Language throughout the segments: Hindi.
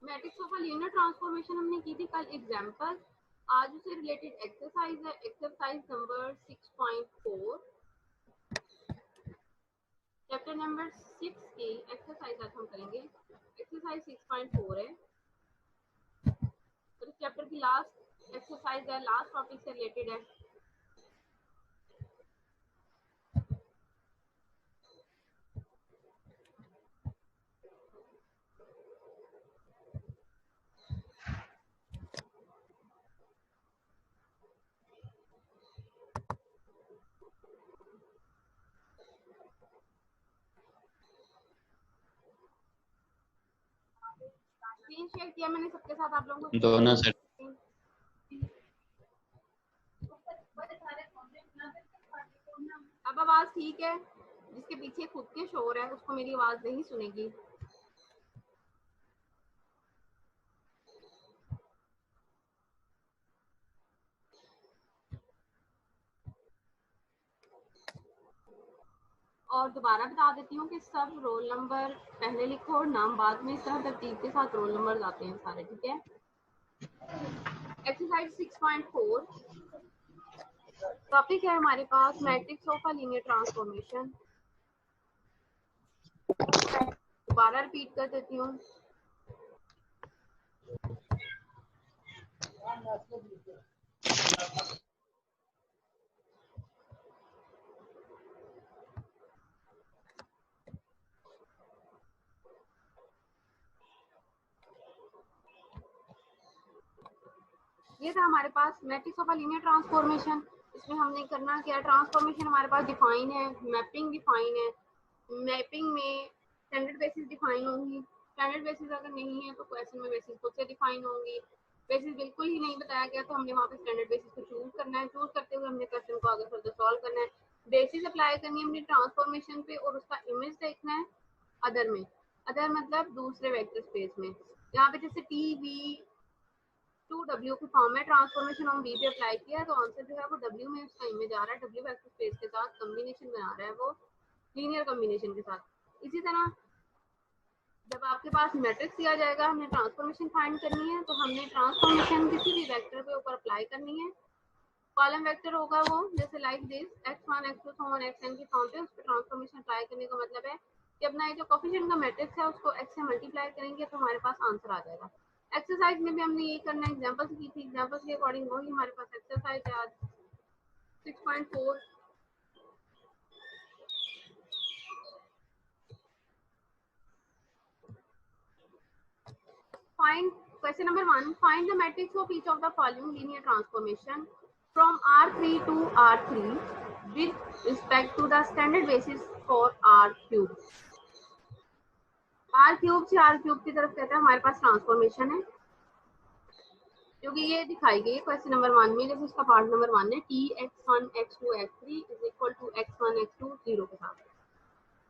Matrix of a linear transformation हमने की थी कल एग्जांपल। आज उससे रिलेटेड एक्सरसाइज है, एक्सरसाइज नंबर 6.4, चैप्टर नंबर 6 की एक्सरसाइज आज हम करेंगे। एक्सरसाइज 6.4 है और इस चैप्टर की लास्ट एक्सरसाइज है, लास्ट टॉपिक से रिलेटेड है। स्क्रीन शेयर किया मैंने सबके साथ, आप लोगों को दोनों से अब आवाज ठीक है? जिसके पीछे खुद के शोर है उसको मेरी आवाज नहीं सुनेगी। और दोबारा बता देती हूँ कि सब रोल नंबर पहले लिखो और नाम बाद में, इस तरह तरतीब के साथ रोल नंबर आते हैं सारे, ठीक है। एक्सरसाइज 6.4 टॉपिक है हमारे पास matrix of a linear transformation. दोबारा रिपीट कर देती हूँ। ये था हमारे पास matrix of a linear transformation. इसमें हमने करना क्या, ट्रांसफॉर्मेशन हमारे पास डिफाइन है, मैपिंग डिफाइन है। मैपिंग में स्टैंडर्ड बेसिस डिफाइन होंगी। स्टैंडर्ड बेसिस अगर नहीं है तो क्वेश्चन में बेसिस खुद से डिफाइन होंगी। बेसिस बिल्कुल ही नहीं बताया गया तो हमने वहाँ पे स्टैंडर्ड बेसिस को चूज करना है। चूज करते हुए हमने क्वेश्चन को आगे फर्दर सॉल्व करना है। बेसिस अप्लाई करनी है अपनी ट्रांसफॉर्मेशन पे और उसका इमेज देखना है अदर में। अदर मतलब दूसरे वेक्टर स्पेस में। यहाँ पे जैसे टी वी टू डब्ल्यू की फॉर्म में ट्रांसफॉर्मेशन हम बी पे अप्लाई किया है तो आंसर जो है वो डब्ल्यू में उसका इमेज आ रहा है। डब्ल्यू वेक्टर स्पेस के साथ कॉम्बिनेशन बना रहा है वो लीनियर कॉम्बिनेशन के साथ। इसी तरह जब आपके पास मैट्रिक्स दिया जाएगा, हमने ट्रांसफॉर्मेशन फाइंड करनी है तो हमने ट्रांसफॉर्मेशन किसी भी वेक्टर के ऊपर अप्लाई करनी है। कॉलम वेक्टर होगा वो जैसे like this x1 x2 so on xn की फॉर्म पे, उस पर ट्रांसफॉर्मेशन अप्लाई करने का मतलब है कि अपना ये जो कोफिशिएंट का मैट्रिक्स है उसको x से मल्टीप्लाई करेंगे तो हमारे पास आंसर आ जाएगा। एक्सरसाइज में भी हमने ये करना है, एग्जांपल्स की थी, एग्जांपल्स के अकॉर्डिंग वही हमारे पास एक्सरसाइज है आज 6.4। Find question number 1. Find the matrix of each of the following linear transformation from R3 to R3 with respect to the standard basis for R cube. R cube से R cube की तरफ कहता है हमारे पास ट्रांसफॉर्मेशन है क्योंकि ये दिखाई गई है क्वेश्चन नंबर 1 में। जैसे उसका पार्ट नंबर 1 है T x1 x2 x3 is equal to x1 x2 0 के साथ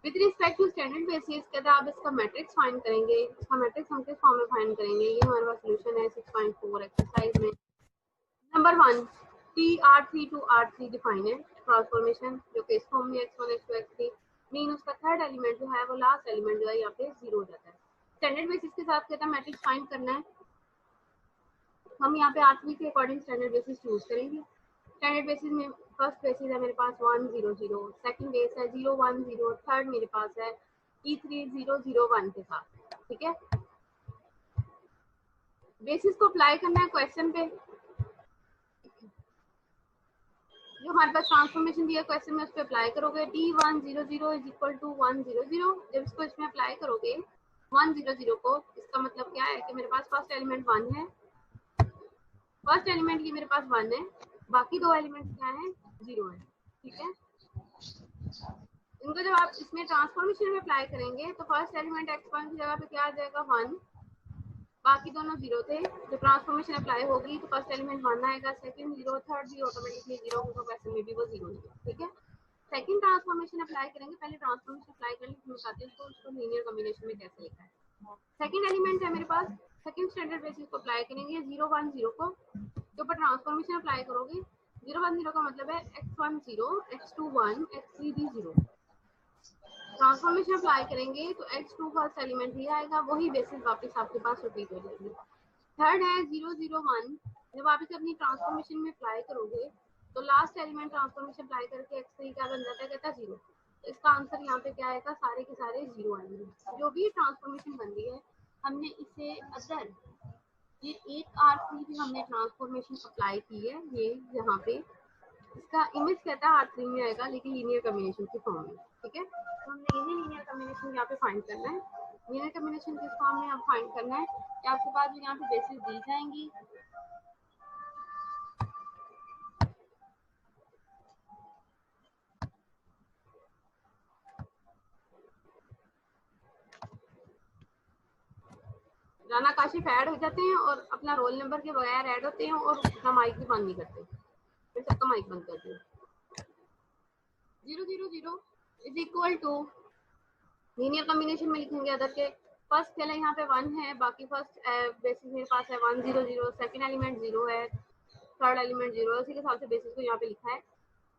with respect to standard basis कहता है आप इसका मैट्रिक्स फाइंड करेंगे। इसका मैट्रिक्स हम किस फॉर्म में फाइंड करेंगे, ये हमारे पास सॉल्यूशन है 6.4 एक्सरसाइज में। Number 1 T R3 to R3 define है ट्रांसफॉर्मेशन जो कि इस फॉर्म में x1 x2 x3 मीन उसका थर्ड एलिमेंट जो है वो लास्ट एलिमेंट जो है यहाँ पे 0 हो जाता है। स्टैंडर्ड बेसिस के साथ कहता है मैट्रिक्स फाइंड करना है। हम यहाँ पे R3 के अकॉर्डिंग स्टैंडर्ड बेसिस चूज करेंगे। स्टैंडर्ड बेसिस में फर्स्ट बेसिस है मेरे पास 1 0 0, सेकंड बेस है 0 1 0, थर्ड मेरे पास है E3 0 0 1 के साथ, ठीक है। बेसिस को अप्लाई करना है क्वेश्चन पे। जो हमारे पास ट्रांसफॉर्मेशन दिया क्वेश्चन में उस पर अप्लाई करोगे t1 0 0 इज इक्वल टू 1 0 0। जब इसको इसमें अप्लाई करोगे 1 0 0 को, इसका मतलब क्या है कि मेरे पास फर्स्ट एलिमेंट 1 है, फर्स्ट एलिमेंट की मेरे पास 1 है, बाकी दो एलिमेंट क्या है 0 है, ठीक है। इनको जब आप इसमें ट्रांसफॉर्मेशन में अप्लाई करेंगे तो फर्स्ट एलिमेंट x1 की जगह पे क्या आ जाएगा 1, बाकी दोनों 0 थे। जब ट्रांसफॉर्मेशन अप्लाई होगी तो फर्स्ट एलिमेंट 1 आएगा, सेकंड 0, थर्ड 0, ऑटोमेटिकली 0 होगा, क्वेश्चन में भी वो 0 ही है, ठीक है। सेकंड ट्रांसफॉर्मेशन अप्लाई करेंगे, पहले ट्रांसफॉर्मेशन अप्लाई कर ली बताते हैं उसको लीनियर कॉम्बिनेशन में कैसे लिखा है। सेकंड एलिमेंट है मेरे पास, सेकंड स्टैंडर्ड बेसिस को अप्लाई करेंगे 0 1 0 को, के ऊपर ट्रांसफॉर्मेशन अप्लाई करोगे 0 1 0 का मतलब है x1 0 x2 1 x3 भी 0। ट्रांसफॉर्मेशन अप्लाई करेंगे तो x2 फर्स्ट एलिमेंट ही आएगा, वही बेसिस वापस आपके पास रिपीट हो जाएगी। थर्ड है 001, जब आप इसे अपनी ट्रांसफॉर्मेशन में अप्लाई करोगे तो लास्ट एलिमेंट ट्रांसफॉर्मेशन अप्लाई करके x3 क्या बन जाता है, कहता है 0। तो इसका आंसर यहाँ पे क्या आएगा, सारे के सारे 0 आएंगे। जो भी ट्रांसफॉर्मेशन बन रही है हमने इसे अदर ये एक R3 भी हमने ट्रांसफॉर्मेशन अप्लाई की है, ये यहाँ पे इसका इमेज कहता है R3 में आएगा लेकिन लीनियर कॉम्बिनेशन की फॉर्म में। ठीक है, तो हमने इन्हें लीनियर कॉम्बिनेशन यहाँ पे फाइंड करना है। लीनियर कॉम्बिनेशन किस फॉर्म में आप फाइंड करना है कि आपके पास जो यहाँ पे बेसिस दी जाएंगी, राना काशिफ ऐड हो जाते हैं और अपना रोल नंबर के बगैर ऐड होते हैं और अपना माइक भी बंद नहीं करते, फिर सबका माइक बंद करते हैं। 000 is equal to linear combination में लिखेंगे अदर के फर्स्ट पहले यहाँ पे 1 है, बाकी फर्स्ट बेसिस मेरे पास है 100, सेकंड एलिमेंट 0 है, थर्ड एलिमेंट 0 है, उसी के हिसाब से बेसिस को यहाँ पे लिखा है।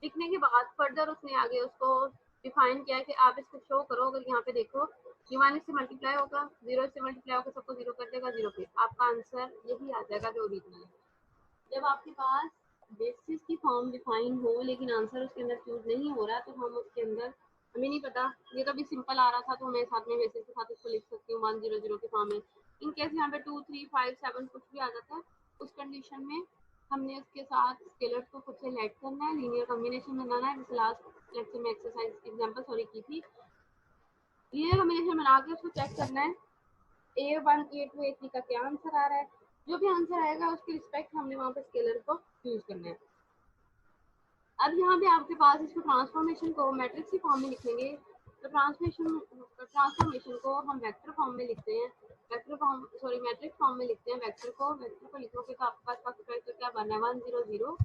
लिखने के बाद फर्दर उसने आगे उसको डिफाइन किया कि आप इसको शो करो। अगर यहाँ पे देखो ये 1 से मल्टीप्लाई होगा, 0 से मल्टीप्लाई होकर सबको 0 कर देगा, 0 पे आपका आंसर यही आ जाएगा जो ओरिजिनल है। जब आपके पास बेसिस की फॉर्म डिफाइन हो लेकिन आंसर उसके अंदर चूज नहीं हो रहा तो हम उसके अंदर, हमें नहीं पता, ये तो अभी सिंपल आ रहा था तो मैं साथ में बेसिस के साथ इसको लिख सकती हूँ 100 की फॉर्म में। इन केस यहाँ पे 2 3 5 7 कुछ भी आ जाता है, उस कंडीशन में हमने उसके साथ स्केलर्स को खुद से लेट करना है, लीनियर कॉम्बिनेशन बनाना है। जैसे लास्ट लेक्चर में एक्सरसाइज की एग्जांपल सॉरी की थी, लीनियर कॉम्बिनेशन बना के उसको चेक करना है A1 A2 A3 का क्या आंसर आ रहा है। जो भी आंसर आएगा उसके रिस्पेक्ट हमने वहाँ पे स्केलर को यूज करना है। अब यहाँ पे आपके पास इसको ट्रांसफॉर्मेशन को मैट्रिक्स की फॉर्म में लिखेंगे तो ट्रांसफॉर्मेशन को हम वेक्टर फॉर्म में लिखते हैं, vector form sorry matrix form में लिखते हैं। वेक्टर को लिखोगे तो आपके पास फर्स्ट वेक्टर क्या बना है 100,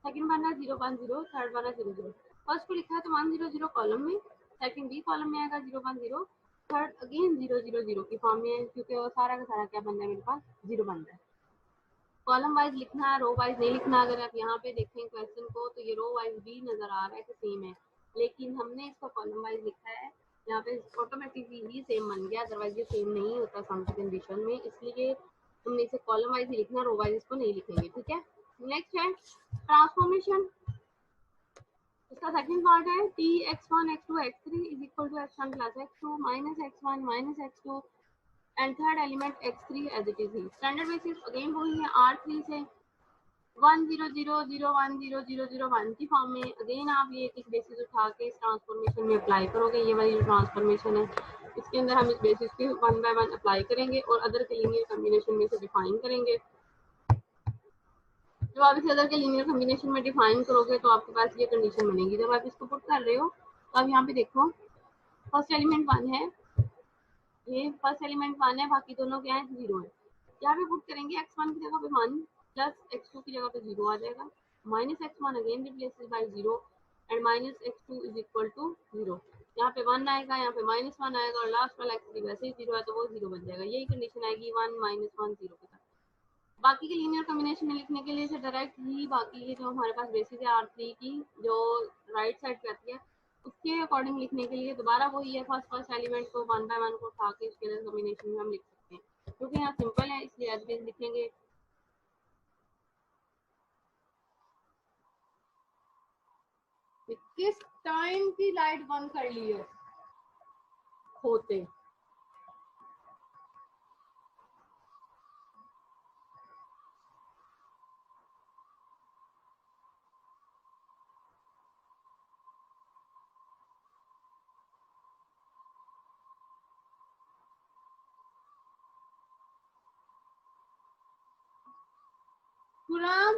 सेकंड बना 010, थर्ड बना 00। फर्स्ट को लिखा है तो 100 कॉलम में, सेकंड भी कॉलम में आएगा 010, थर्ड अगेन 000 की फॉर्म में है क्योंकि वो सारा का सारा क्या बन रहा है मेरे पास 0 बन रहा है। कॉलम वाइज लिखना है, रो वाइज नहीं लिखना। अगर आप यहाँ पे देखें क्वेश्चन को तो ये रो वाइज भी नजर आ रहा है कि सेम है, लेकिन हमने इसको कॉलम वाइज लिखा है, यहाँ पे ऑटोमेटिकली ही सेम बन गया, अदरवाइज ये सेम नहीं होता सम की कंडीशन में, इसलिए हमने इसे कॉलम वाइज ही लिखना, रो वाइज इसको नहीं लिखेंगे। ठीक है, नेक्स्ट है ट्रांसफॉर्मेशन। इसका सेकंड पार्ट है t x1 x2 x3 is equal to x1 plus x2 minus x1 minus x2 and third element x3 as it is ही। स्टैंडर्ड बेसिस अगेन वही है R3 से 100 0 1 0 0 0 1 की फॉर्म में। अगेन आप ये एक बेसिस उठा के इस ट्रांसफॉर्मेशन में अप्लाई करोगे, ये वाली जो ट्रांसफॉर्मेशन है इसके अंदर हम इस बेसिस के 1 बाय 1 अप्लाई करेंगे और अदर के लीनियर कॉम्बिनेशन में से डिफाइन करेंगे। जब आप इसे अदर के लीनियर कॉम्बिनेशन में डिफाइन करोगे तो आपके पास ये कंडीशन बनेगी। जब आप इसको पुट कर रहे हो तो आप यहाँ पे देखो फर्स्ट एलिमेंट 1 है, ये फर्स्ट एलिमेंट 1 है, बाकी दोनों क्या है 0 है। यहाँ पे पुट करेंगे x1 की जगह पे 1 प्लस x2 की जगह पे 0 आ जाएगा, minus x1 again replaces by 0 and minus x2 is equal to 0। यहाँ पे 1 आएगा, यहाँ पे माइनस 1 आएगा और लास्ट वाला x3 वैसे ही 0 है तो वो 0 बन जाएगा। यही कंडीशन आएगी 1 माइनस 1 0 के साथ। बाकी के लीनियर कॉम्बिनेशन में लिखने के लिए डायरेक्ट ही बाकी ये जो हमारे पास बेसिस है R3 की जो राइट साइड पे आती है उसके अकॉर्डिंग लिखने के लिए दोबारा वही है, फर्स्ट एलिमेंट को 1 बाय 1 को उठा के स्केलर कॉम्बिनेशन में हम लिख सकते हैं। क्योंकि यहाँ सिंपल है इसलिए एज इट इज लिखेंगे। किस टाइम की लाइट बंद कर ली है होते खुराम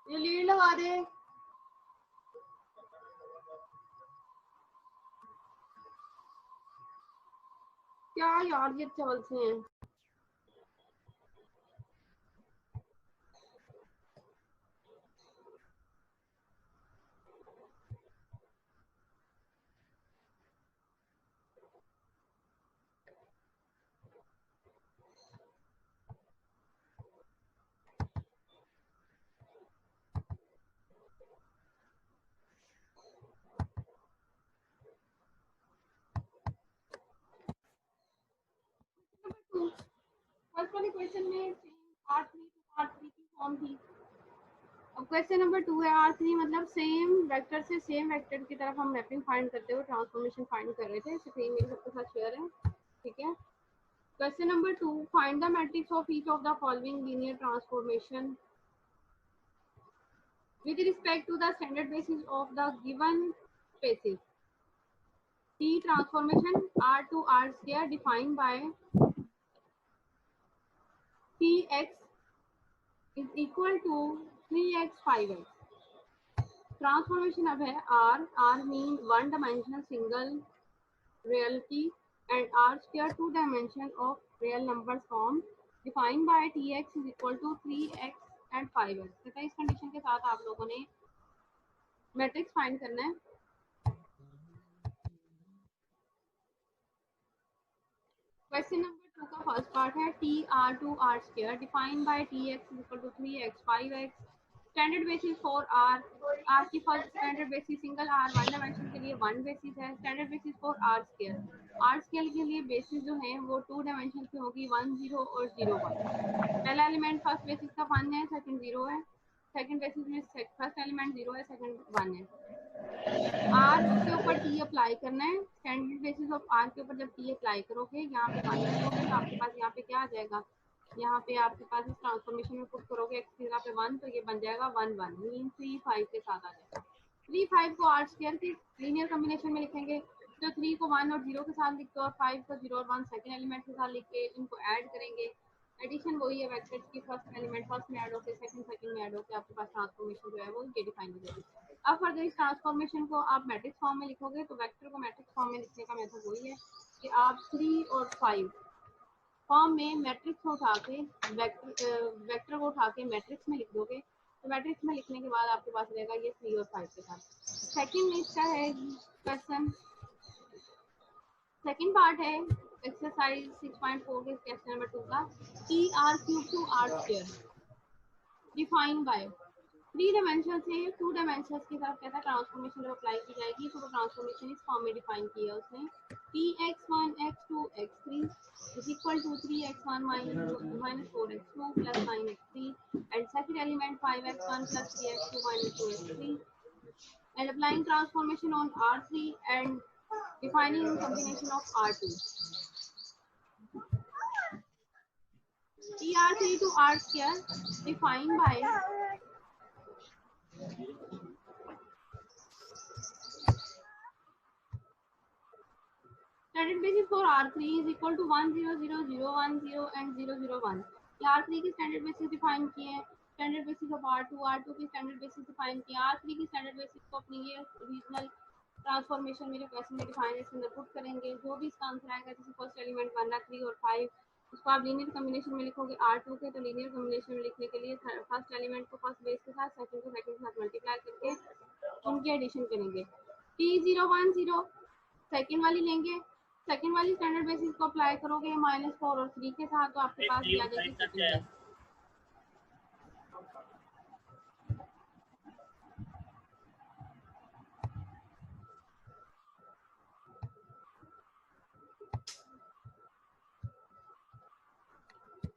ये लीड लगा दे। क्या यार ये चावल से हैं। क्वेश्चन में R3 to R3 की फॉर्म थी। अब क्वेश्चन नंबर 2 है R3 मतलब सेम वेक्टर से सेम वेक्टर की तरफ हम मैपिंग फाइंड करते हुए ट्रांसफॉर्मेशन फाइंड कर रहे थे। स्क्रीन मेरे सबके साथ शेयर है, ठीक है। Question number 2, find the matrix of each of the following linear transformation with respect to the standard basis of the given spaces. T transformation R to R square defined by Tx is equal to 3x 5x. Transformation अब है R mean one dimensional single reality and R square two dimension of real numbers form defined by Tx is equal to 3x and 5x. तथा इस कंडीशन के साथ आप लोगों ने मैट्रिक्स फाइंड करना है। क्वेश्चन नंबर 2 का फर्स्ट पार्ट है T R to R square defined by T x equal to 3x 5x। Standard basis for R की first standard basis single R one dimension के लिए वन बेसिस है। Standard basis for R square के लिए बेसिस जो है वो टू डायमेंशन की होगी 1 0 और 0 1। पहला एलिमेंट फर्स्ट बेसिस का 1 है, सेकंड 0 है। सेकंड बेसिस में फर्स्ट एलिमेंट 0 है, सेकंड 1 है। आर के ऊपर टी अप्लाई करना है। स्टैंडर्ड बेसिस ऑफ आर के ऊपर जब टी अप्लाई करोगे, यहाँ पे 1 रखोगे तो आपके पास यहाँ पे क्या आ जाएगा, यहाँ पे आपके पास इस ट्रांसफॉर्मेशन में पुट करोगे एक्स की जगह पे 1 तो ये बन जाएगा 1 1 मीन 3 5 के साथ आ जाएगा। 3 5 को आर स्क्वायर के लीनियर कॉम्बिनेशन में लिखेंगे तो 3 को 1 और 0 के साथ लिखते हो और 5 को 0 और 1 सेकंड एलिमेंट के साथ लिख के इनको ऐड करेंगे। एडिशन वही है वेक्टर्स की, फर्स्ट एलिमेंट फर्स्ट में ऐड होकर सेकंड में ऐड होकर आपके पास ट्रांसफॉर्मेशन जो है वो ये डिफाइन हो जाएगी। अब फर्दर इस ट्रांसफॉर्मेशन को आप मैट्रिक्स फॉर्म में लिखोगे तो वेक्टर को मैट्रिक्स फॉर्म में लिखने का मेथड वही है कि आप 3 और 5 फॉर्म में मैट्रिक्स को उठा के वेक्टर को उठा के मैट्रिक्स में लिख दोगे तो मैट्रिक्स में लिखने के बाद आपके पास रहेगा ये 3 और 5 के साथ। सेकंड इसका है क्वेश्चन, सेकंड पार्ट है एक्सरसाइज 6.4 के क्वेश्चन नंबर 2 का T R cube to R square define by 3 dimension से 2 डायमेंशंस की तरफ कहता है ट्रांसफॉर्मेशन जब अप्लाई की जाएगी तो वो ट्रांसफॉर्मेशन इस फॉर्म में डिफाइन की है उसने Tx1 x2 x3 is equal to 3x1 minus 4x2 plus 9x3 and second element 5x1 plus 3x2 minus 2x3 and applying transformation on R3 and defining combination of R2. TR3 to R square defined by standard basis for R3 is equal to 1 0 0 0 1 0 and 0 0 1. R3 की standard basis define की है, standard basis of R2 की standard basis define की है। R3 की standard basis को अपनी ये original ट्रांसफॉर्मेशन में जो क्वेश्चन में डिफाइन है इसके अंदर पुट करेंगे। जो भी इसका आंसर आएगा जैसे फर्स्ट एलिमेंट 1 3 और 5 उसको आप लीनियर कॉम्बिनेशन में लिखोगे R2 के, तो लीनियर कॉम्बिनेशन में लिखने के लिए फर्स्ट एलिमेंट को फर्स्ट बेस के साथ सेकंड को सेकंड के साथ मल्टीप्लाई करके उनकी एडिशन करेंगे। T010 सेकंड वाली लेंगे, सेकंड वाली स्टैंडर्ड बेसिस को अप्लाई करोगे -4 और 3 के साथ तो आपके पास आ जाएगी सेकंड।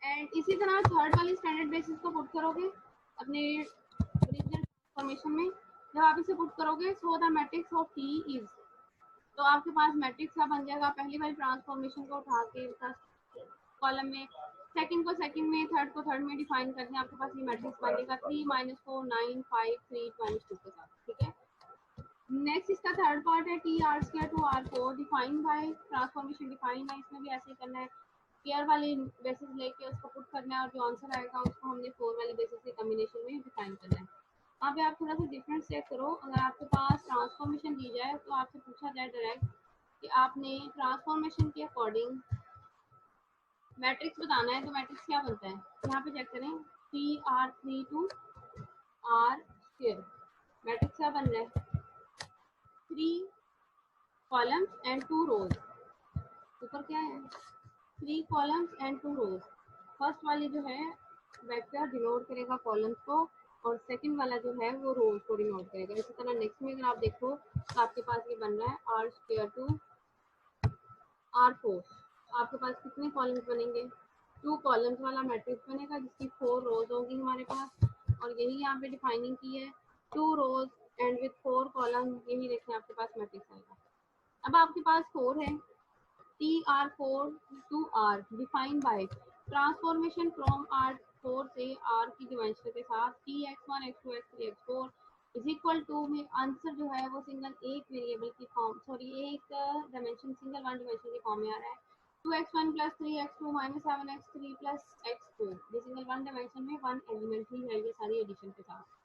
एंड इसी तरह थर्ड वाली स्टैंडर्ड बेसिस को पुट करोगे अपने ओरिजिनल ट्रांसफॉर्मेशन में। जब आप इसे पुट करोगे so the matrix of T is, तो आपके पास मैट्रिक्स का बन जाएगा पहली वाली ट्रांसफॉर्मेशन को उठा के फर्स्ट कॉलम में, सेकंड को सेकंड में, थर्ड को थर्ड में डिफाइन करके आपके पास ये मैट्रिक्स बनेगा 3 -4 9 5 3 2 के साथ, ठीक है। नेक्स्ट इसका थर्ड पार्ट है T R square to R four define by transformation define है। इसमें भी ऐसे ही करना है, पेयर वाली बेसिस लेके उसको पुट करना है और जो आंसर आएगा उसको हमने 4 वाली बेसिस के कॉम्बिनेशन में डिफाइन करना है। यहाँ पे आप थोड़ा सा डिफरेंस चेक करो, अगर आपके पास ट्रांसफॉर्मेशन दी जाए तो आपसे पूछा जाए डायरेक्ट कि आपने ट्रांसफॉर्मेशन के अकॉर्डिंग मैट्रिक्स बताना है तो मैट्रिक्स क्या बनता है। यहाँ पे चेक करें TR3 to R square matrix क्या बन रहा है 3 कॉलम्स एंड 2 रोज। ऊपर क्या है 3 कॉलम्स एंड 2 रोज। फर्स्ट वाली जो है वेक्टर डिनोट करेगा कॉलम्स को और सेकंड वाला जो है वो रोज को डिनोट करेगा। इसी तरह नेक्स्ट में अगर आप देखो तो आपके पास ये बन रहा है R स्क्वायर टू R4। आपके पास कितने कॉलम्स बनेंगे 2 कॉलम्स वाला मैट्रिक्स बनेगा जिसकी 4 रोज होगी हमारे पास, और यही यहाँ पे डिफाइनिंग की है 2 रोज एंड विथ 4 कॉलम, यही देखें आपके पास मैट्रिक्स आएगा। अब आपके पास 4 है, TR4 to R define by transformation from R4 से R की डिमेंशन के साथ Tx1 x2 x3 x4 is equal to में आंसर जो है वो सिंगल एक वेरिएबल की फॉर्म, सॉरी एक डायमेंशन सिंगल वन डायमेंशन की फॉर्म में आ रहा है 2x1 plus 3x2 minus 7x3 plus x4, ये सिंगल वन डायमेंशन में वन एलिमेंट ही है ये सारी एडिशन के साथ।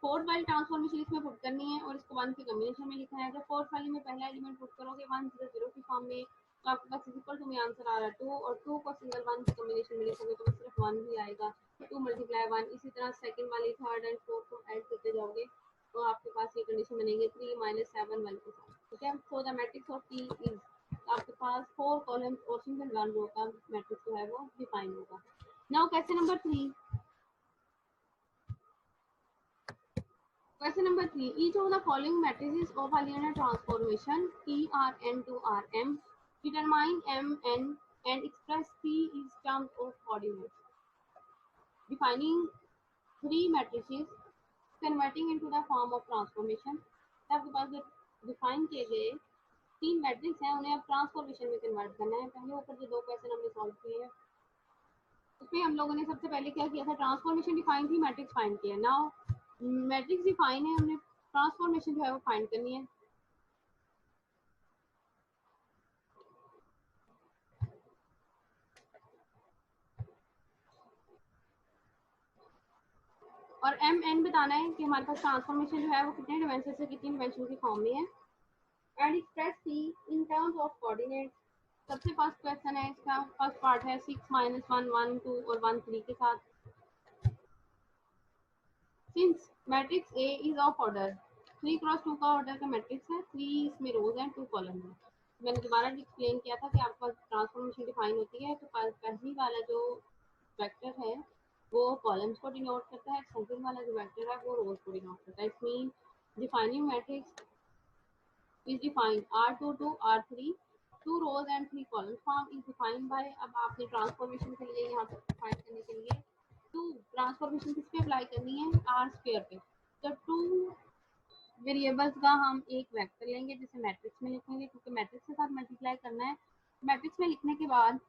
फोर्थ वाली ट्रांसफॉर्मेशन इसमें पुट करनी है और इसको वन के कॉम्बिनेशन में लिखना है। जब फोर्थ वाली में पहला एलिमेंट पुट करोगे 1 0 0 की फॉर्म में तो आपके पास इक्वल टू में आंसर आ रहा है 2, और 2 को सिंगल वन के कॉम्बिनेशन में लिखोगे तो सिर्फ 1 ही आएगा, 2 मल्टीप्लाई 1। इसी तरह सेकंड वाली थर्ड एंड फोर्थ को ऐड करते जाओगे तो आपके पास ये कंडीशन बनेगी 3 - 7 1 के साथ, ठीक है। So the matrix of T is, आपके पास 4 कॉलम्स और सिंगल वन रो का मैट्रिक्स जो है वो डिफाइन होगा। Now question number 3, question number 3, each of the following matrices of a linear transformation Trn to Rm, determine Mn and express P is terms of coordinates. Defining 3 matrices converting into the form of transformation. आपके पास जो डिफाइन किए गए 3 मैट्रिक्स हैं उन्हें अब ट्रांसफॉर्मेशन में कन्वर्ट करना है। पहले ऊपर जो 2 क्वेश्चन हमने सॉल्व किए हैं उसमें हम लोगों ने सबसे पहले क्या किया था, ट्रांसफॉर्मेशन डिफाइन थी, मैट्रिक्स फाइंड किया। नाउ मैट्रिक्स डिफाइन है, हमने ट्रांसफॉर्मेशन जो है वो फाइंड करनी है। और एम एन बताना है कि हमारे पास ट्रांसफॉर्मेशन जो है वो कितने डिमेंशन से कितनी डिमेंशन की फॉर्म में है। And express C in terms of coordinates. सबसे फर्स्ट क्वेश्चन है, इसका फर्स्ट पार्ट है 6 - 1 1 2 और 1 3 के साथ। Since matrix A is of order 3 cross 2 का ऑर्डर का मैट्रिक्स है, 3 इसमें रोज एंड 2 कॉलम है। मैंने दोबारा एक्सप्लेन किया था कि आपके पास ट्रांसफॉर्मेशन डिफाइन होती है तो पहली वाला जो वेक्टर है वो कॉलम्स को डिनोट करता है, सेकंड वाला जो वेक्टर है वो रोज को डिनोट करता है। It mean defining matrix is defined R2 to R3, 2 rows and 3 columns form is defined by, अब आपने ट्रांसफॉर्मेशन के लिए यहाँ पर फाइंड करने के लिए 2 ट्रांसफॉर्मेशन किस पे अप्लाई करनी है, R स्क्वायर पे। तो 2 वेरिएबल्स का हम एक वेक्टर लेंगे जिसे मैट्रिक्स में लिखेंगे क्योंकि मैट्रिक्स के साथ मल्टीप्लाई करना है। मैट्रिक्स में लिखने के बाद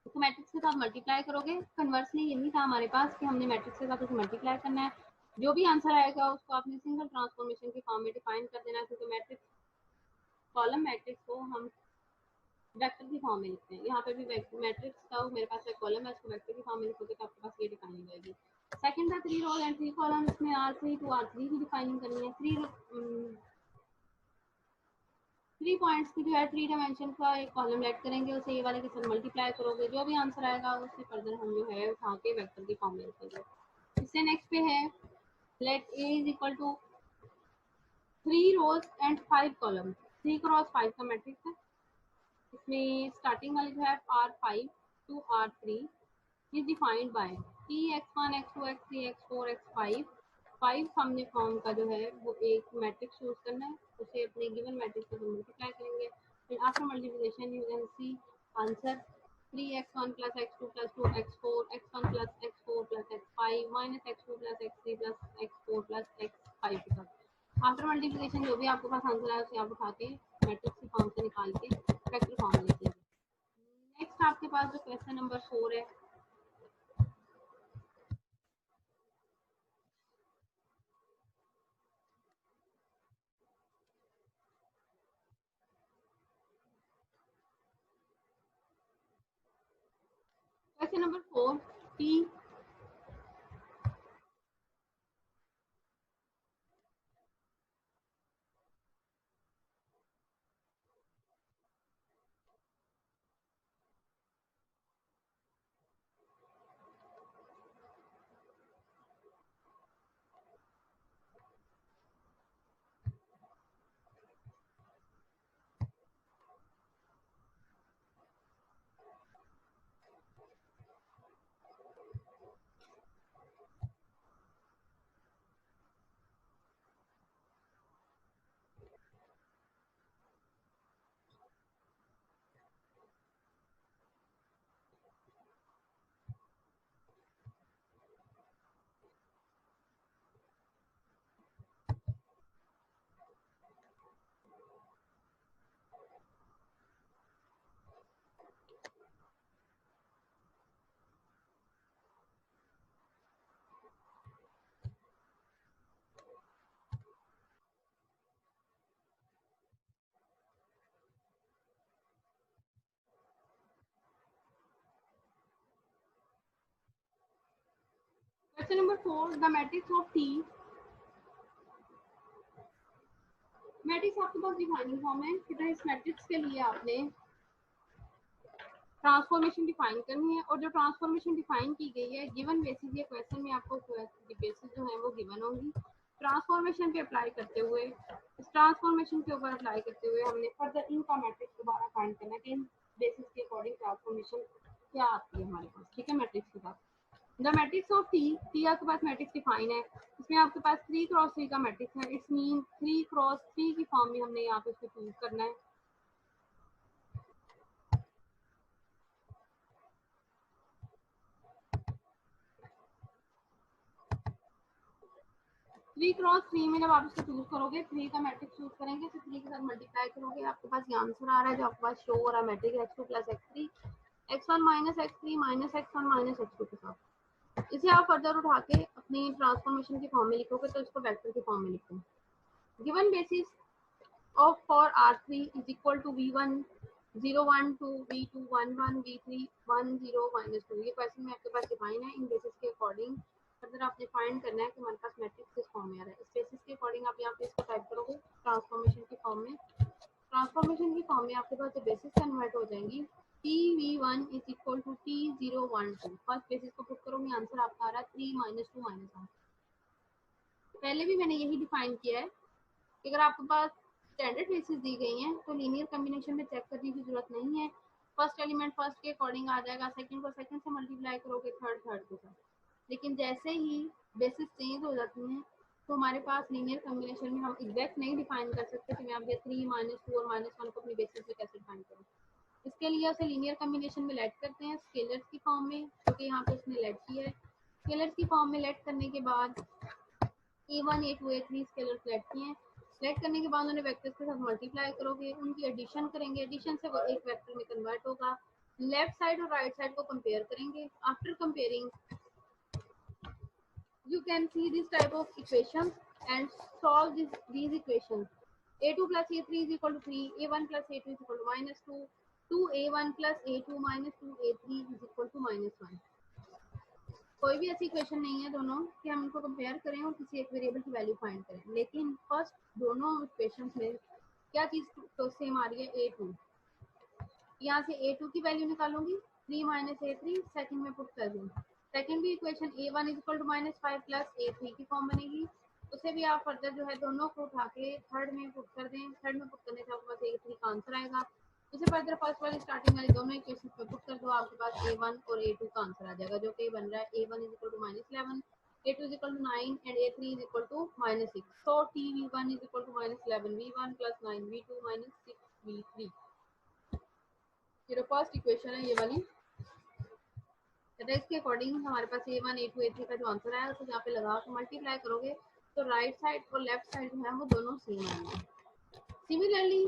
तो मैट्रिक्स के साथ मल्टीप्लाई करोगे, कन्वर्सली यही था हमारे पास कि हमने मैट्रिक्स के साथ उसे मल्टीप्लाई करना है। जो भी आंसर आएगा उसको आपने सिंगल ट्रांसफॉर्मेशन के फॉर्म में डिफाइन कर देना, क्योंकि मैट्रिक्स कॉलम मैट्रिक्स को हम वेक्टर की फॉर्म में लिखते हैं। यहाँ पे भी मैट्रिक्स का मेरे पास एक कॉलम है, उसको वेक्टर की फॉर्म में लिखोगे तो आपके पास ये डिफाइन हो जाएगी। सेकंड था 3 रोज एंड 3 कॉलम, इसमें R3 to R3 की डिफाइनिंग करनी है। 3 पॉइंट्स की जो है 3 डायमेंशन का एक कॉलम ऐड करेंगे, उसे ये वाले के साथ मल्टीप्लाई करोगे, जो भी आंसर आएगा उससे फर्दर हम जो है उठा के वेक्टर की फॉर्म में लिखेंगे। इससे नेक्स्ट पे है let A is equal to 3 rows and 5 column, 3 cross 5 का मैट्रिक्स है। इसमें स्टार्टिंग वाली जो है R5 to R3 is defined by Tx1 x2 x3 x4 x5। 5 हमने फॉर्म का जो है वो एक मैट्रिक्स चूज करना है, उसे अपने गिवन मैट्रिक्स से मल्टीप्लाई करेंगे, फिर after multiplication you can see answer 3x1 plus x2 plus 2x4 x1 plus x4 plus x5 minus x2 plus x3 plus x4 plus x5 के साथ आफ्टर मल्टीप्लिकेशन जो भी आपके पास आंसर आए उसे आप उठा के मैट्रिक्स की फॉर्म से निकाल के वेक्टर फॉर्म में लिख लीजिए। नेक्स्ट आपके पास जो क्वेश्चन नंबर 4 है, question number 4 T question number 4, the matrix of T. Matrix आपके पास डिफाइनिंग फॉर्म है कि इस मैट्रिक्स के लिए आपने ट्रांसफॉर्मेशन डिफाइन करनी है, और जो ट्रांसफॉर्मेशन डिफाइन की गई है गिवन बेसिस, ये क्वेश्चन में आपको बेसिस जो है वो गिवन होंगी। ट्रांसफॉर्मेशन पे अप्लाई करते हुए, इस ट्रांसफॉर्मेशन के ऊपर अप्लाई करते हुए हमने फर्दर इनका मैट्रिक्स दोबारा फाइंड करना है कि इन बेसिस के अकॉर्डिंग ट्रांसफॉर्मेशन क्या आती है हमारे पास। ठीक है, मैट्रिक्स के पास the matrix of T. T आपके पास मैट्रिक्स डिफाइन है, इसमें आपके पास 3 क्रॉस 3 का मैट्रिक्स है। इट्स मीन 3 क्रॉस 3 की फॉर्म में हमने यहाँ पे इसको चूज करना है। 3 क्रॉस 3 में जब आप इसको चूज करोगे, 3 का मैट्रिक्स चूज करेंगे तो 3 के साथ मल्टीप्लाई करोगे, आपके पास ये आंसर आ रहा है जो आपके पास शो हो रहा है matrix x2 plus x3, x1 minus x3 minus x1 minus x2 के साथ। इसे आप फर्दर उठा के अपनी ट्रांसफॉर्मेशन की फॉर्म में लिखोगे तो इसको वेक्टर की फॉर्म में लिखो। Given basis of for R3 is equal to v1 0 1 2 v2 1 1 v3 1 0 minus 2। ये क्वेश्चन में आपके पास डिफाइन है। इन बेसिस के अकॉर्डिंग फर्दर आपने फाइंड करना है कि हमारे पास मैट्रिक्स किस फॉर्म में आ रहा है। इस बेसिस के अकॉर्डिंग आप यहाँ पे इसको टाइप करोगे ट्रांसफॉर्मेशन की फॉर्म में। ट्रांसफॉर्मेशन की फॉर्म में आपके पास जो बेसिस कन्वर्ट हो जाएंगी, T v1 is equal to T 0 1 2। First basis को पुट करोगे, आंसर आपका आ रहा है 3 माइनस 2 माइनस 1। पहले भी मैंने यही डिफाइन किया है कि अगर आपके पास स्टैंडर्ड बेसिस दी गई हैं तो लीनियर कॉम्बिनेशन में चेक करने की जरूरत नहीं है। फर्स्ट एलिमेंट फर्स्ट के अकॉर्डिंग आ जाएगा, सेकंड को सेकंड से मल्टीप्लाई करोगे, थर्ड थर्ड के साथ। लेकिन जैसे ही बेसिस चेंज हो जाती हैं तो हमारे पास लीनियर कॉम्बिनेशन में हम एग्जैक्ट नहीं डिफाइन कर सकते कि मैं अब ये 3 माइनस 2 और माइनस 1 को अपनी बेसिस में कैसे डिफाइन करूँ। इसके लिए उसे लीनियर कॉम्बिनेशन में लेट करते हैं स्केलर्स की फॉर्म में, क्योंकि यहाँ पे उसने लेट किया है। स्केलर्स की फॉर्म में लेट करने के बाद a1 a2 a3 scalar select किए हैं। सेलेक्ट करने के बाद उन्हें वेक्टर्स के साथ मल्टीप्लाई करोगे, उनकी एडिशन करेंगे, एडिशन से वो एक वेक्टर में कन्वर्ट होगा। लेफ्ट साइड और राइट साइड को कंपेयर करेंगे। After comparing you can see this type of equations and solve these equations. a2 plus a3 is equal to 3, a1 plus a2 is equal to minus 2, 2a1 plus a2 minus 2a3 is equal to minus 1. कोई भी ऐसी इक्वेशन नहीं है दोनों कि हम इनको कंपेयर करें और किसी एक वेरिएबल की वैल्यू फाइंड करें, लेकिन फर्स्ट दोनों इक्वेशंस में क्या चीज़ तो सेम आ रही है, a2। यहाँ से a2 की वैल्यू निकालूंगी, 3 माइनस a3 सेकंड में पुट कर दूँगी। सेकंड भी equation a1 is equal to minus 5 plus a3 की फॉर्म बनेगी। उसे भी आप फर्दर जो है दोनों को उठा के थर्ड में पुट कर दें। थर्ड में पुट करने से आपके पास a3 का आंसर आएगा। उसे फर्दर फर्स्ट वाली स्टार्टिंग वाली दोनों इक्वेशन पे पुट कर दो, आपके पास a1 और a2 का आंसर आ जाएगा, जो कि बन रहा है a1 is equal to minus 11, a2 is equal to 9 and a3 is equal to minus 6. So t v1 is equal to minus 11 v1 plus 9 v2 minus 6 v3। ये फर्स्ट इक्वेशन है ये वाली। इसके अकॉर्डिंग हमारे पास a1 a2 a3 का जो आंसर आया तो यहाँ पे लगा के मल्टीप्लाई करोगे तो राइट साइड और लेफ्ट साइड जो है वो दोनों सेम आएंगे। सिमिलरली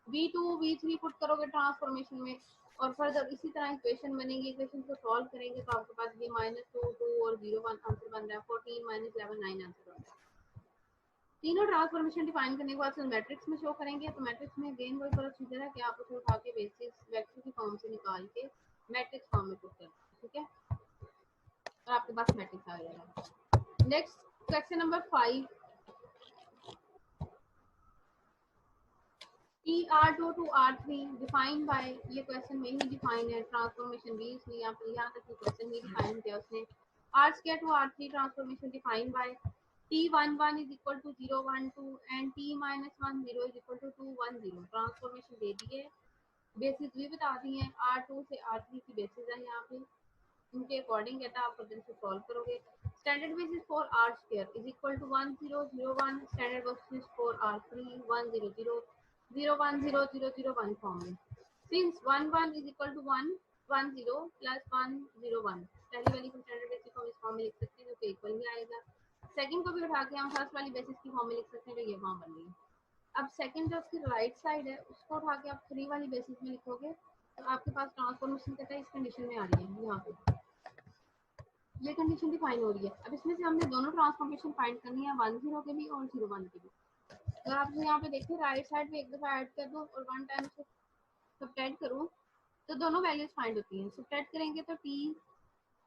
v2 v3 पुट करोगे ट्रांसफॉर्मेशन में और फर्दर इसी तरह इक्वेशन बनेगी। इक्वेशन को सॉल्व करेंगे तो आपके पास ये -2 2 और 0 1 आंसर बन रहा है। 14 माइनस 11 9 आंसर बन रहा है। तीनों ट्रांसफॉर्मेशन डिफाइन करने के बाद मैट्रिक्स में शो करेंगे तो मैट्रिक्स में अगेन वही प्रोसीजर है कि आप उसे उठा के बेसिस वेक्टर की फॉर्म से निकाल के मैट्रिक्स फॉर्म में पुट कर, ठीक है, और आपके पास मैट्रिक्स आ जाएगा। Next question number 5, TR2 to R3 define by, ये क्वेश्चन में ही डिफाइन है ट्रांसफॉर्मेशन भी, इसमें यहाँ पर यहाँ तक क्वेश्चन ही डिफाइन किया उसने। R2 to R3 transformation define by T11 is equal to 0 1 2 and T minus 1 0 is equal to 2 1 0। Transformation दे दी है, बेसिस भी बता दी है, R2 से R3 की बेसिस है यहाँ पे, उनके अकॉर्डिंग कहता है आप फर्दर से सॉल्व करोगे। Standard basis for R square is equal to 1 0 0 1, standard basis for R3 1 0 0 0 1 0 0 0 1 form में। Since 1 1 is equal to 1 1 0 plus 1 0 1, पहली वाली को स्टैंडर्ड बेसिस फॉर्म इस फॉर्म में लिख सकते हैं जो कि इक्वल ही आएगा। सेकंड को भी उठा के हम फर्स्ट वाली बेसिस की फॉर्म में लिख सकते हैं जो ये वहाँ बन रही है। अब सेकंड जो उसकी राइट साइड है उसको उठा के आप 3 वाली बेसिस में लिखोगे तो आपके पास ट्रांसफॉर्मेशन कहता है इस कंडीशन में आ रही है, यहाँ पे ये कंडीशन डिफाइन हो रही है। अब इसमें से हमने दोनों ट्रांसफॉर्मेशन फाइंड करनी है, 1 0 के भी और 0 1 के भी। अगर आप यहाँ पे देखिए राइट साइड पे एक दफा ऐड कर दो और 1 टाइम से सब्ट्रैक्ट करूँ तो दोनों वैल्यूज फाइंड होती हैं। सब्ट्रैक्ट करेंगे तो T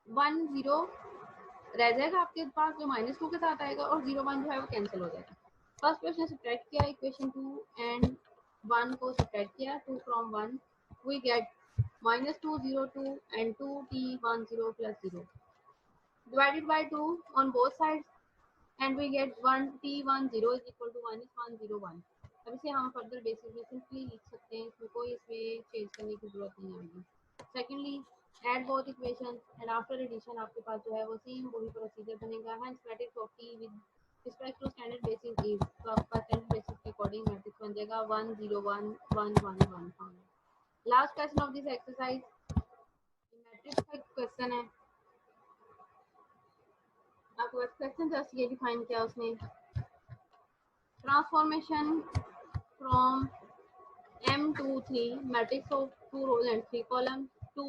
1 0 रह जाएगा आपके पास जो -2 के साथ आएगा, और 0 1 जो है वो कैंसिल हो जाएगा। फर्स्ट क्वेश्चन सब्ट्रैक्ट किया इक्वेशन 2 एंड 1 को सब्ट्रैक्ट किया, 2 from 1 we get -2 0 2 and 2 t 1 0 plus 0 divided by 2 on both sides and we get 1 t 1 0 is equal to -1 0 1। अब इसे हम फर्दर बेसिस में सिंपली लिख सकते हैं, इसमें कोई इसमें चेंज करने की जरूरत नहीं आएगी। Secondly add both equation and after addition आपके पास जो है वो सेम वही प्रोसीजर बनेगा। Hence matrix of T with respect to standard basis is, तो आपका स्टैंडर्ड बेसिस के अकॉर्डिंग मैट्रिक्स बन जाएगा 1 0 1 1 1 1। Last question of this exercise matrix का क्वेश्चन है। आपको क्वेश्चन जस्ट ये डिफाइन किया उसने, transformation from M to 3 matrix of 2 rows and 3 columns to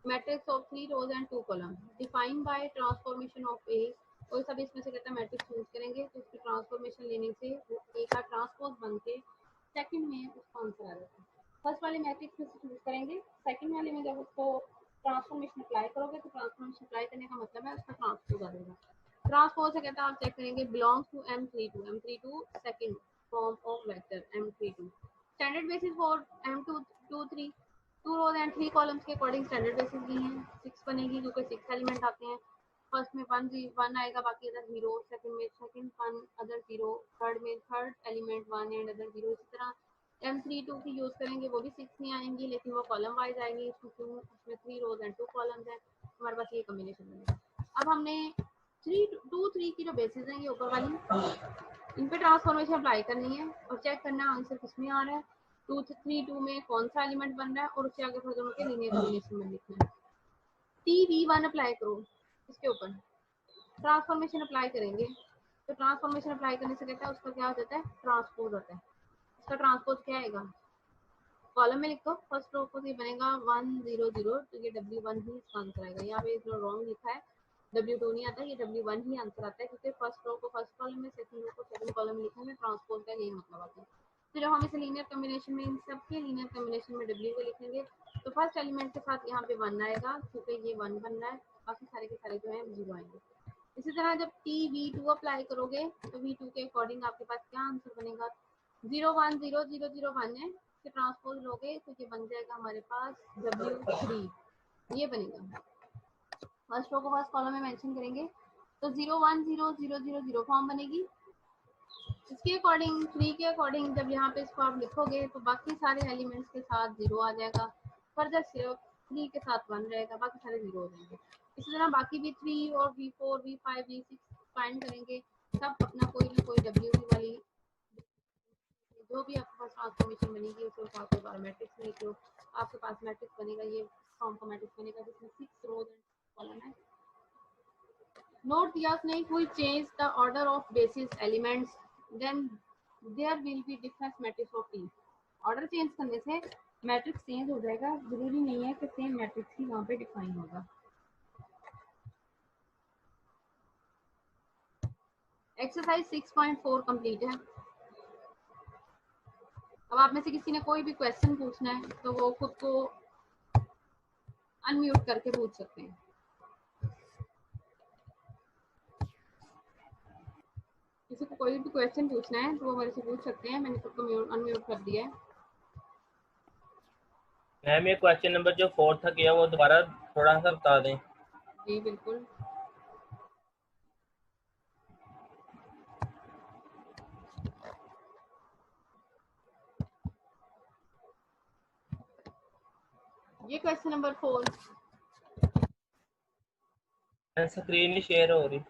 matrix of 3 rows and 2 columns defined by transformation of A। कोई सा भी इसमें से कहता है मैट्रिक्स चूज करेंगे तो उसकी ट्रांसफॉर्मेशन लेने से वो ए का ट्रांसपोज बन के सेकंड में उसका आंसर आ जाता है। फर्स्ट वाले मैट्रिक्स में से चूज करेंगे, सेकंड वाले में जब उसको ट्रांसफॉर्मेशन अप्लाई करोगे तो ट्रांसफॉर्मेशन अप्लाई करने का मतलब है उसका ट्रांसपोज आ जाएगा। ट्रांसपोज से कहता है आप चेक करेंगे belongs to M32 second form of vector M32। Standard basis for M2 2 rows and 3 columns के अकॉर्डिंग स्टैंडर्ड बेसिस दी है। 6 बनेगी क्योंकि 6 एलिमेंट आते हैं। फर्स्ट में 1 आएगा, बाकी अदर 0, सेकंड में सेकंड 1 अदर 0, थर्ड में थर्ड एलिमेंट 1 एंड अदर 0। इसी तरह M32 की यूज करेंगे, वो भी 6 नहीं आएंगी लेकिन वो कॉलम वाइज आएंगी, उसमें 3 रोज एंड 2 कॉलम्स हैं। हमारे पास ये कॉम्बिनेशन बनेगा। अब हमने 3 की जो बेसिस है ये ऊपर वाली, इन पे ट्रांसफॉर्मेशन अप्लाई करनी है और चेक करना है आंसर किसमें आ रहा है, 2 में कौन सा एलिमेंट बन रहा है और उससे आगे फिर दोनों के लीनियर कॉम्बिनेशन में लिखना है। TV1 अप्लाई करो, इसके ऊपर ट्रांसफॉर्मेशन अप्लाई करेंगे तो ट्रांसफॉर्मेशन अप्लाई करने से कहता है उसका क्या हो जाता है, ट्रांसपोज होता है। इसका ट्रांसपोज क्या आएगा, कॉलम में लिखो, फर्स्ट रो को ये बनेगा 1 0 0, तो ये W1 ही इसका आंसर आएगा। यहाँ पे जो रॉन्ग लिखा है W2 नहीं आता, ये W1 ही आंसर आता है क्योंकि फर्स्ट रो को फर्स्ट कॉलम में, सेकंड रो को सेकंड कॉलम में लिखने में ट्रांसपोज का यही मतलब आता है। तो जब हम इसे लीनियर कॉम्बिनेशन में, इन सबके लीनियर कॉम्बिनेशन में W को लिखेंगे तो फर्स्ट एलिमेंट के साथ यहाँ पे 1 आएगा क्योंकि ये 1 बन रहा है, बाकी सारे के सारे जो है 0 आएंगे। इसी तरह जब TV2 अप्लाई करोगे तो V2 के अकॉर्डिंग आपके पास क्या आंसर बनेगा, 0 1 0 0 0 1 है, ट्रांसपोज लोगे तो ये बन जाएगा हमारे पास W3, ये बनेगा। फर्स्ट रो को फर्स्ट कॉलम में मेंशन करेंगे तो 0 1 0 0 0 0 फॉर्म बनेगी। इसके अकॉर्डिंग 3 के अकॉर्डिंग जब यहाँ पे इसको आप लिखोगे तो बाकी सारे एलिमेंट्स के साथ 0 आ जाएगा, फर्दर सिर्फ 3 के साथ 1 रहेगा, बाकी सारे 0 हो जाएंगे। इसी तरह बाकी भी 3 और V4 V5 V6 फाइंड करेंगे, सब अपना कोई ना कोई W वाली जो भी आपके पास ट्रांसफॉर्मेशन बनेगी उसके हिसाब से बार मैट्रिक्स में लिखो, आपके पास मैट्रिक्स बनेगा, ये फॉर्म का मैट्रिक्स बनेगा जिसमें 6 रोज एंड कॉलम है। नोट दिया उसने, कोई change the order of basis elements then there will be difference matrix of T. Order change करने से मैट्रिक्स चेंज हो जाएगा, जरूरी नहीं है कि सेम मैट्रिक्स ही वहाँ पे डिफाइन होगा। एक्सरसाइज 6.4 कंप्लीट है। अब आप में से किसी ने कोई भी क्वेश्चन पूछना है तो वो खुद को अनम्यूट करके पूछ सकते हैं। किसी को कोई भी क्वेश्चन पूछना है तो वो मेरे से पूछ सकते हैं, मैंने खुद को अनम्यूट कर दिया है। मैम ये क्वेश्चन नंबर जो 4 था किया वो दोबारा थोड़ा सा बता दें। जी बिल्कुल, ये क्वेश्चन नंबर 4 स्क्रीन नहीं शेयर हो रही।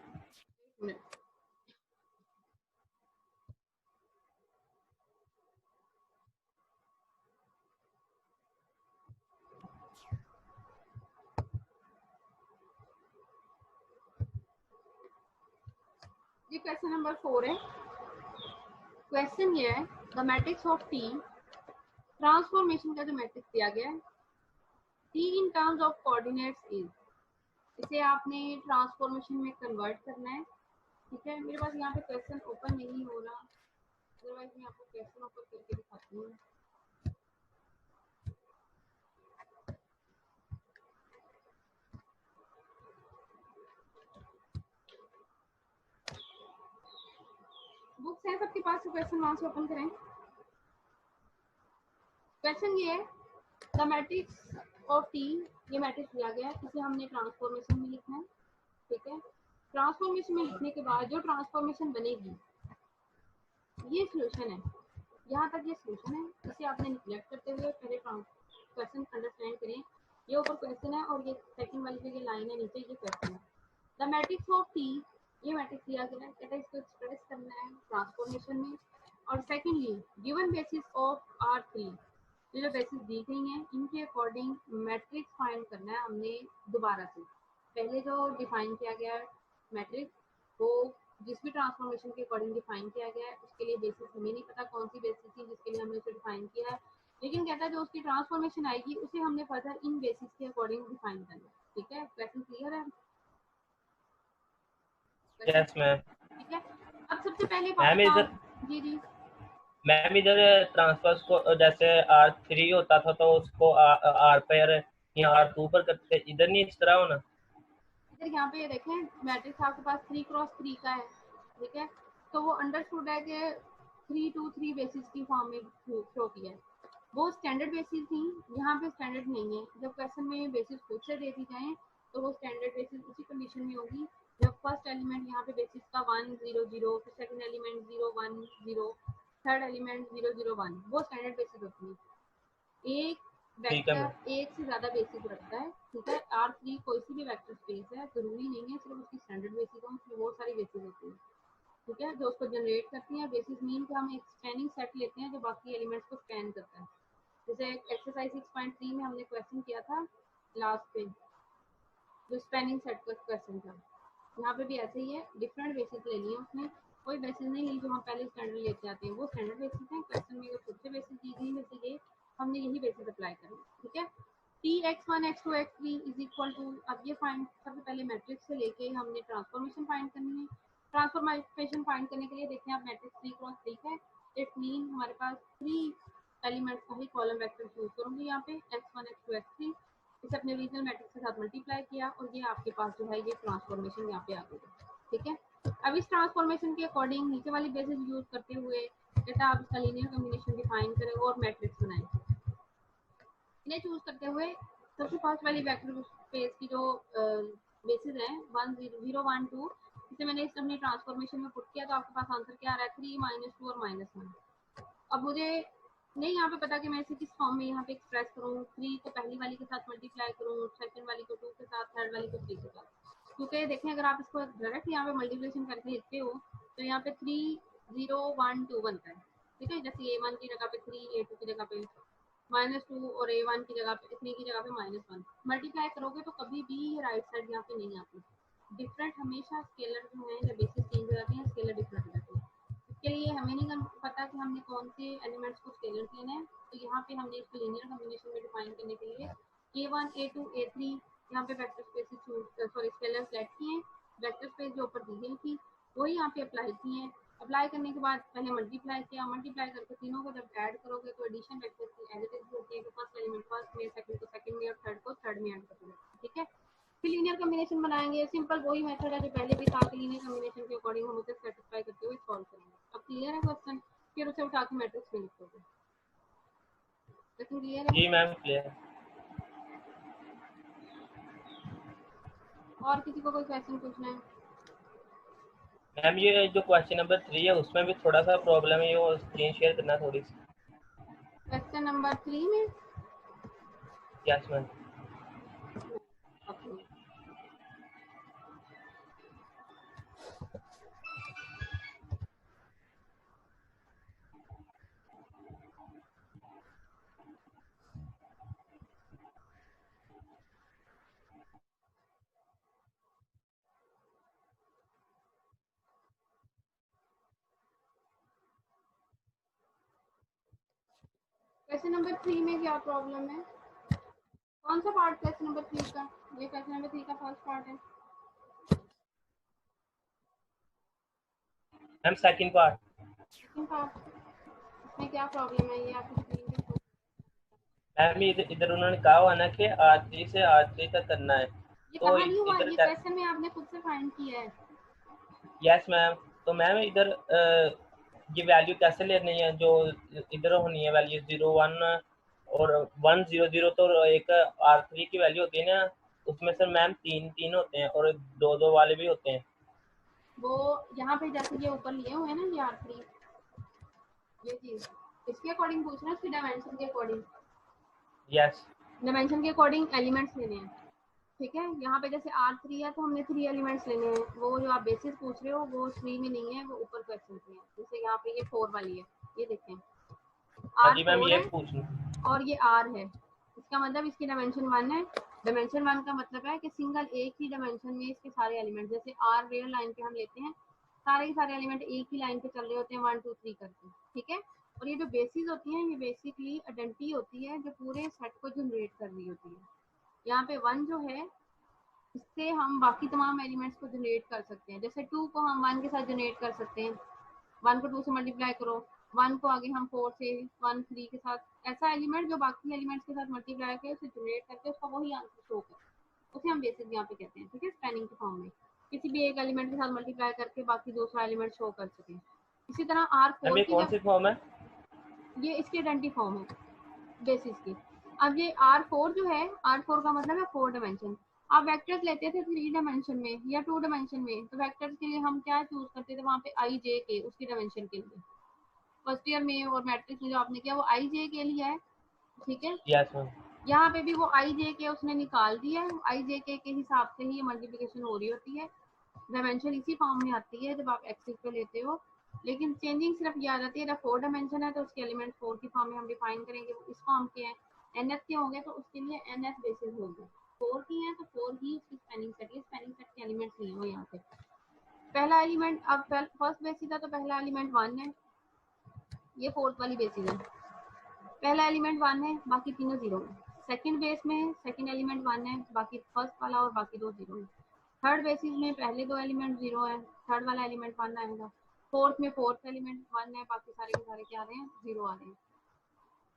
ये क्वेश्चन नंबर 4 है। क्वेश्चन ये है, the matrix of T, transformation का जो मैट्रिक्स दिया गया है T in terms of coordinates is, इसे आपने ट्रांसफॉर्मेशन में कन्वर्ट करना है। ठीक है, मेरे पास यहाँ पे क्वेश्चन ओपन नहीं हो रहा, अदरवाइज मैं आपको क्वेश्चन ओपन करके दिखाती हूँ। बुक्स हैं सबके पास, क्वेश्चन वहां से ओपन करें। क्वेश्चन ये है, द मैट्रिक्स ऑफ टी, ये मैट्रिक्स दिया गया है, इसे हमने ट्रांसफॉर्मेशन में लिखना है। ठीक है, ट्रांसफॉर्मेशन में लिखने के बाद जो ट्रांसफॉर्मेशन बनेगी ये सॉल्यूशन है, यहाँ तक ये सॉल्यूशन है। इसे आपने निगलेक्ट करते हुए पहले क्वेश्चन अंडरस्टैंड करें। ये ऊपर क्वेश्चन है और ये सेकंड वाली जो ये लाइन है नीचे, ये क्वेश्चन है। द मैट्रिक्स ऑफ टी, ये मैट्रिक्स दिया गया है, कहता है इसको एक्सप्रेस करना है ट्रांसफॉर्मेशन में। और secondly given basis of R three, ये जो बेसिस दी गई हैं इनके अकॉर्डिंग मैट्रिक्स फाइंड करना है हमने दोबारा से। पहले जो डिफाइन किया गया है मैट्रिक्स वो जिस भी ट्रांसफॉर्मेशन के अकॉर्डिंग डिफाइन किया गया है उसके लिए बेसिस हमें नहीं पता कौन सी बेसिस थी जिसके लिए हमने उसे डिफाइन किया है, लेकिन कहता है जो उसकी ट्रांसफॉर्मेशन आएगी उसे हमने फर्दर इन बेसिस के अकॉर्डिंग डिफाइन करना है। ठीक है, क्वेश्चन क्लियर है? Yes ma'am. ठीक है, अब सबसे पहले मैम बताओ। इधर जी जी, मैम इधर ट्रांसफर्स को जैसे R3 होता था तो उसको R पर या R2 पर करते, इधर नहीं इस तरह होना। इधर यहाँ पे देखें मैट्रिक्स आपके पास 3x3 का है। ठीक है, तो वो अंडरस्टूड है कि 3 2 3 बेसिस की फॉर्म में शो किया है। वो स्टैंडर्ड बेसिस थी, यहाँ पे स्टैंडर्ड नहीं है। जब क्वेश्चन में बेसिस खुद से दे दी जाए तो वो स्टैंडर्ड बेसिस उसी कंडीशन में होगी जब फर्स्ट एलिमेंट यहाँ पे बेसिस का 1 0 0, फिर सेकंड एलिमेंट 0 1 0, थर्ड एलिमेंट 0 0 1, वो स्टैंडर्ड बेसिस होती है। एक ठीक है वेक्टर मैम। एक से ज्यादा बेसिस रखता है। ठीक है, R3 कोई सी भी वेक्टर स्पेस है, जरूरी नहीं है सिर्फ उसकी स्टैंडर्ड बेसिस हो, उसमें बहुत सारी बेसिस होती है। ठीक है, जो उसको जनरेट करती है। बेसिस मीन कि हम एक स्पैनिंग सेट लेते हैं जो बाकी एलिमेंट्स को स्पैन करता है। जैसे एक्सरसाइज 6.3 में हमने क्वेश्चन किया था लास्ट पे, जो स्पैनिंग सेट का क्वेश्चन था, यहाँ पे भी ऐसे ही है। डिफरेंट बेसिस ले लिए उसने, कोई बेसिस नहीं ली जो हम पहले स्टैंडर्ड लेते आते हैं, वो स्टैंडर्ड बेसिस है। क्वेश्चन में खुद से बेसिस दी गई जैसे ये, हमने यही बेसिस अप्लाई करना। ठीक है, T x1 x2 x3 is equal to, अब ये फाइंड सबसे पहले मैट्रिक्स से लेके हमने ट्रांसफॉर्मेशन फाइंड करनी है। ट्रांसफॉर्मेशन फाइंड करने के लिए देखते हैं आप मैट्रिक्स 3x3 है, इट मीन हमारे पास 3 एलिमेंट्स का ही कॉलम वेक्टर यूज करूंगी यहाँ पे, x1 x2 x3। इसे अपने रीजनल मैट्रिक्स के साथ मल्टीप्लाई किया और ये आपके पास जो है ये ट्रांसफॉर्मेशन यहाँ पे आ गई। ठीक है, अब इस ट्रांसफॉर्मेशन के अकॉर्डिंग नीचे वाली बेसिस यूज करते हुए कहता आप इसका लीनियर कॉम्बिनेशन डिफाइन करें और मैट्रिक्स बनाएं। इन्हें चूज करते हुए सबसे फर्स्ट वाली वेक्टर स्पेस की जो बेसिस है 1 0 0 1 2, इसे मैंने इस अपनी ट्रांसफॉर्मेशन में पुट किया तो आपके पास आंसर क्या आ रहा है, 3 -2 और -1। अब मुझे नहीं यहाँ पे पता कि मैं इसे किस फॉर्म में यहाँ पे एक्सप्रेस करूँ, 3 को पहली वाली के साथ मल्टीप्लाई करूँ, सेकंड वाली को 2 के साथ, थर्ड वाली को 3 के साथ। क्योंकि देखें अगर आप इसको डायरेक्ट यहाँ पे मल्टीप्लिकेशन करके लिखते हो तो यहाँ पे 3 0 1 2 बनता है। ठीक है, जैसे A1 की जगह पे 3, A2 की जगह पे -2 और A1 की जगह पे 3 की जगह पे -1 मल्टीप्लाई करोगे तो कभी भी राइट साइड यहाँ पे नहीं आती। डिफरेंट हमेशा स्केलर जो है जब बेसिस चेंज हो जाती है स्केलर डिफरेंट हो जाती है। इसके लिए हमें नहीं पता कि हमने कौन से एलिमेंट्स को स्केलर लेना है, तो यहाँ पे हमने इसको लीनियर कॉम्बिनेशन में डिफाइन करने के लिए A1 A2 A3 यहाँ पे vector space sorry scalar select किए। वेक्टर स्पेस जो ऊपर दी गई थी वही यहाँ पे अप्लाई किए हैं। अप्लाई करने के बाद पहले मल्टीप्लाई किया, मल्टीप्लाई करके तीनों को जब ऐड करोगे तो एडिशन वेक्टर की एज इट इज होती है कि फर्स्ट एलिमेंट फर्स्ट में, सेकंड को सेकंड में और थर्ड को थर्ड में ऐड करोगे। ठीक है, फिर लीनियर कॉम्बिनेशन बनाएंगे। सिंपल वही मेथड है जो पहले भी था कि लीनियर कॉम्बिनेशन के अकॉर्डिंग हम उसे सेटिस्फाई करते हुए सॉल्व करेंगे। अब क्लियर है क्वेश्चन? फिर उसे उठा के मैट्रिक्स में लिखोगे। क्वेश्चन क्लियर है? जी मैम क्लियर। और किसी को कोई क्वेश्चन पूछना है? मैम ये जो क्वेश्चन नंबर 3 है उसमें भी थोड़ा सा प्रॉब्लम है, वो स्क्रीन शेयर करना थोड़ी सी। क्वेश्चन नंबर 3 में yes ma'am. Okay, question number 3 में क्या प्रॉब्लम है? कौन सा पार्ट क्वेश्चन नंबर 3 का? ये क्वेश्चन नंबर 3 का फर्स्ट पार्ट है। Ma'am second part. Second part, इसमें क्या प्रॉब्लम है ये आपकी स्क्रीन पे शो? मैम इधर इधर उन्होंने कहा हुआ ना कि R3 से R3 तक करना है, ये तो कहा नहीं हुआ, इधर ये क्वेश्चन में आपने खुद से फाइंड किया है। Yes ma'am. तो मैम इधर ये वैल्यू कैसे लेनी है जो इधर होनी है वैल्यू 0 1 और 1 0 0, तो एक R3 की वैल्यू होती है ना, उसमें सर मैम 3 3 होते हैं और 2 2 वाले भी होते हैं। वो यहाँ पे जैसे ये ऊपर लिए हुए हैं ना, ये R3, ये चीज इसके अकॉर्डिंग पूछ रहे हैं, उसके डायमेंशन के अकॉर्डिंग, यस डायमेंशन के अकॉर्डिंग एलिमेंट्स लेने हैं। ठीक है, यहाँ पे जैसे R3 है तो हमने 3 एलिमेंट्स लेने हैं। वो जो आप बेसिस पूछ रहे हो वो 3 में नहीं है, वो ऊपर क्वेश्चन में है। जैसे यहाँ पे ये 4 वाली है, ये देखें हाँ जी मैम, R4 ये है पूछना। और ये R है। इसका मतलब इसकी डायमेंशन 1 है। डायमेंशन 1 का मतलब है कि सिंगल एक ही डायमेंशन में इसके सारे एलिमेंट, जैसे R रियल लाइन पे हम लेते हैं, सारे के सारे एलिमेंट एक ही लाइन पे चल रहे होते हैं 1 2 3 करके। ठीक है, और ये जो बेसिस होती हैं, ये बेसिकली आइडेंटिटी होती है जो पूरे सेट को जनरेट कर रही होती है। यहाँ पे 1 जो है, इससे हम बाकी तमाम एलिमेंट्स को जनरेट कर सकते हैं। जैसे 2 को हम 1 के साथ जनरेट कर सकते हैं, 1 को 2 से मल्टीप्लाई करो, 1 को आगे हम 4 से, 1 3 के साथ, ऐसा एलिमेंट जो बाकी एलिमेंट्स के साथ मल्टीप्लाई करके उसे जनरेट करके उसका वही आंसर शो करे, उसे हम बेसिस यहाँ पे कहते हैं। ठीक है, स्पैनिंग के फॉर्म में किसी भी एक एलिमेंट के साथ मल्टीप्लाई करके बाकी दूसरा एलिमेंट शो कर सके। इसी तरह मैम R4 ये की कौन जब, सी फॉर्म है? ये इसकी आइडेंटिटी फॉर्म है बेसिस की। अब ये R4 जो है, R4 का मतलब है 4 डायमेंशन। आप वेक्टर्स लेते थे 3 डायमेंशन में या 2 डायमेंशन में, तो वेक्टर्स के लिए हम क्या चूज करते थे वहाँ पे I J K उसकी डायमेंशन के लिए। फर्स्ट ईयर में और मैट्रिक्स में जो आपने किया वो I J के लिए है। ठीक है, यस मैम। यहाँ पे भी वो I J K उसने निकाल दिया है, I J K के हिसाब से ही मल्टीप्लिकेशन हो रही होती है। डायमेंशन इसी फॉर्म में आती है जब आप एक्सिस पे लेते हो, लेकिन चेंजिंग सिर्फ ये आ जाती है जब 4 डायमेंशन है तो उसके एलिमेंट 4 की फॉर्म में हम डिफाइन करेंगे, वो इस फॉर्म के हैं। एनएस के होंगे तो उसके लिए एनएस बेसिस होंगे। 4 की है तो 4 ही उसकी स्पैनिंग सेट है, स्पैनिंग सेट के एलिमेंट्स नहीं हो यहाँ पे। पहला एलिमेंट, अब फर्स्ट बेसिस है तो पहला एलिमेंट 1 है, ये फोर्थ वाली बेसिस है। पहला एलिमेंट 1 है, बाकी तीनों 0 है। सेकंड बेस में सेकंड एलिमेंट 1 है, बाकी फर्स्ट वाला और बाकी दो 0 है। थर्ड बेसिस में पहले दो एलिमेंट 0 है, थर्ड वाला एलिमेंट 1 आएगा। फोर्थ में फोर्थ एलिमेंट 1 है, बाकी सारे के सारे क्या आ रहे हैं, 0 आ रहे हैं।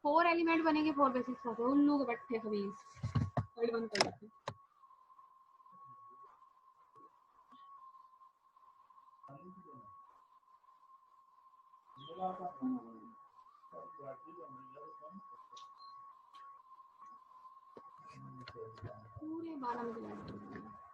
4 एलिमेंट बनेंगे 4 बेसिस का, तो उल्लू के बैठे खबीज वर्ड बंद कर लेते हैं। पूरे 12 मिनट